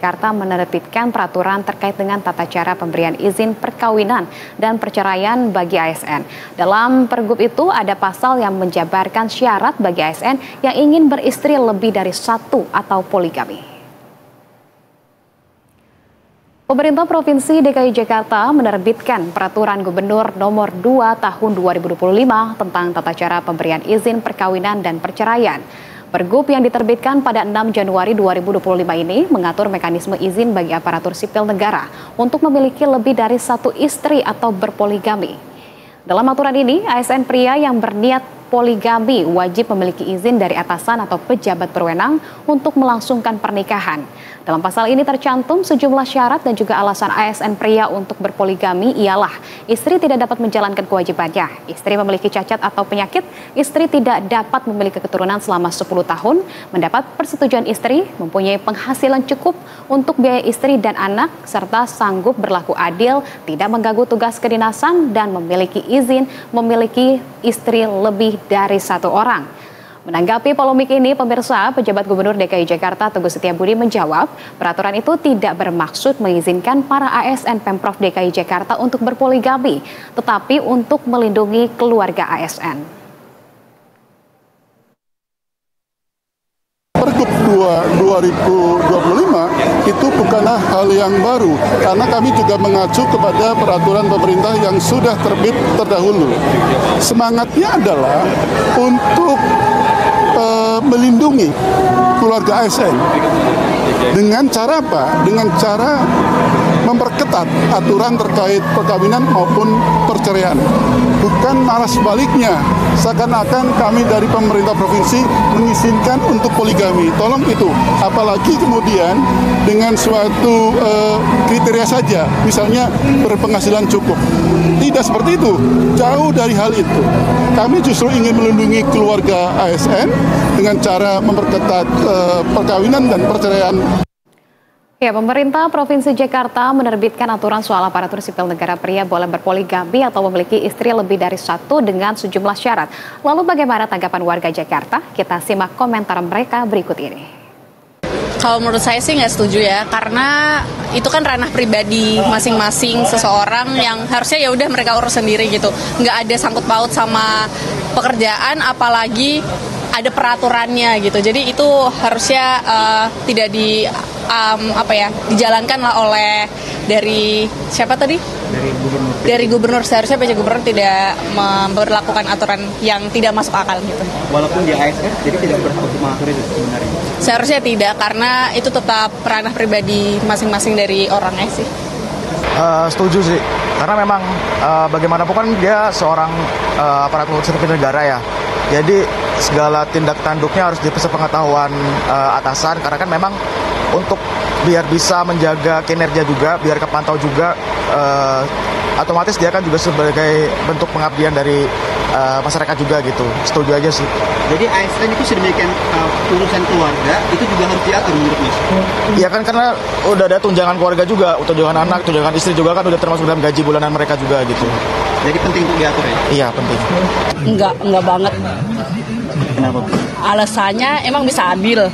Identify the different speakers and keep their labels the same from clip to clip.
Speaker 1: Jakarta menerbitkan peraturan terkait dengan tata cara pemberian izin perkawinan dan perceraian bagi ASN. Dalam pergub itu ada pasal yang menjabarkan syarat bagi ASN yang ingin beristri lebih dari satu atau poligami. Pemerintah Provinsi DKI Jakarta menerbitkan Peraturan Gubernur Nomor 2 Tahun 2025 tentang tata cara pemberian izin perkawinan dan perceraian. Pergub yang diterbitkan pada 6 Januari 2025 ini mengatur mekanisme izin bagi aparatur sipil negara untuk memiliki lebih dari satu istri atau berpoligami. Dalam aturan ini, ASN pria yang berniat poligami wajib memiliki izin dari atasan atau pejabat berwenang untuk melangsungkan pernikahan. Dalam pasal ini tercantum sejumlah syarat dan juga alasan ASN pria untuk berpoligami ialah istri tidak dapat menjalankan kewajibannya, istri memiliki cacat atau penyakit, istri tidak dapat memiliki keturunan selama 10 tahun, mendapat persetujuan istri, mempunyai penghasilan cukup untuk biaya istri dan anak, serta sanggup berlaku adil, tidak mengganggu tugas kedinasan, dan memiliki izin memiliki istri lebih dari satu orang. Menanggapi polemik ini, pemirsa, pejabat Gubernur DKI Jakarta Teguh Setiabudi menjawab, peraturan itu tidak bermaksud mengizinkan para ASN Pemprov DKI Jakarta untuk berpoligami, tetapi untuk melindungi keluarga ASN.
Speaker 2: Pergub 2025 itu bukanlah hal yang baru, karena kami juga mengacu kepada peraturan pemerintah yang sudah terbit terdahulu. Semangatnya adalah untuk melindungi keluarga ASN. Dengan cara apa? Dengan cara memperketat aturan terkait perkawinan maupun perceraian. Bukan malah sebaliknya, seakan-akan kami dari pemerintah provinsi mengizinkan untuk poligami. Tolong itu, apalagi kemudian dengan suatu kriteria saja, misalnya berpenghasilan cukup. Tidak seperti itu, jauh dari hal itu. Kami justru ingin melindungi keluarga ASN dengan cara memperketat perkawinan dan perceraian.
Speaker 1: Ya, pemerintah Provinsi Jakarta menerbitkan aturan soal aparatur sipil negara pria boleh berpoligami atau memiliki istri lebih dari satu dengan sejumlah syarat. Lalu bagaimana tanggapan warga Jakarta? Kita simak komentar mereka berikut ini.
Speaker 3: Kalau menurut saya sih nggak setuju ya, karena itu kan ranah pribadi masing-masing seseorang yang harusnya ya udah mereka urus sendiri gitu. Nggak ada sangkut paut sama pekerjaan, apalagi ada peraturannya gitu. Jadi itu harusnya tidak dijalankan lah oleh dari siapa tadi? Dari gubernur. Seharusnya PJ Gubernur tidak memberlakukan aturan yang tidak masuk akal gitu.
Speaker 4: Walaupun dia ASN, jadi tidak berhak untuk mengatur itu sebenarnya.
Speaker 3: Seharusnya tidak, karena itu tetap ranah pribadi masing-masing dari orangnya sih.
Speaker 5: Setuju sih, karena memang bagaimanapun kan dia seorang aparatur sipil negara ya. Jadi segala tindak tanduknya harus sepengetahuan atasan, karena kan memang untuk biar bisa menjaga kinerja juga, biar kepantau juga, otomatis dia kan juga sebagai bentuk pengabdian dari masyarakat juga gitu. Setuju aja sih.
Speaker 4: Jadi ASN itu sedemikian urusan keluarga itu juga harus diatur menurut Mas?
Speaker 5: Iya kan, karena udah ada tunjangan keluarga juga, tunjangan anak, tunjangan istri juga kan udah termasuk dalam gaji bulanan mereka juga gitu.
Speaker 4: Jadi penting untuk diatur ya?
Speaker 5: Iya, penting.
Speaker 3: Enggak banget.
Speaker 4: Kenapa?
Speaker 3: Alasannya emang bisa adil.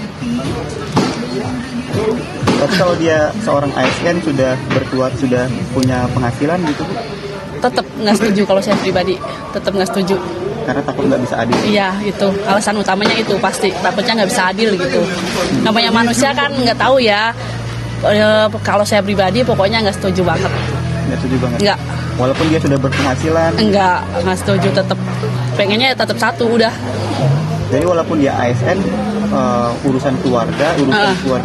Speaker 4: Tapi kalau dia seorang ASN sudah berkuat, sudah punya penghasilan gitu,
Speaker 3: Tetap nggak setuju kalau saya pribadi. Tetap nggak setuju.
Speaker 4: karena takut nggak bisa adil.
Speaker 3: Iya, itu alasan utamanya itu pasti. Takutnya nggak bisa adil gitu. Namanya manusia kan nggak tahu ya. Kalau saya pribadi pokoknya nggak setuju banget.
Speaker 4: Nggak setuju banget?
Speaker 3: Nggak.
Speaker 4: Walaupun dia sudah berpenghasilan?
Speaker 3: Nggak setuju. Tetap pengennya tetap satu udah.
Speaker 4: Jadi walaupun dia ASN, urusan keluarga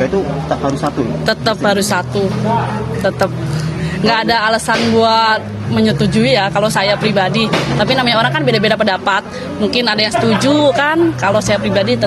Speaker 4: itu tak harus satu.
Speaker 3: Tetap harus satu. Tetap nggak ada alasan buat menyetujui ya kalau saya pribadi. Tapi namanya orang kan beda-beda pendapat. Mungkin ada yang setuju kan. Kalau saya pribadi tetap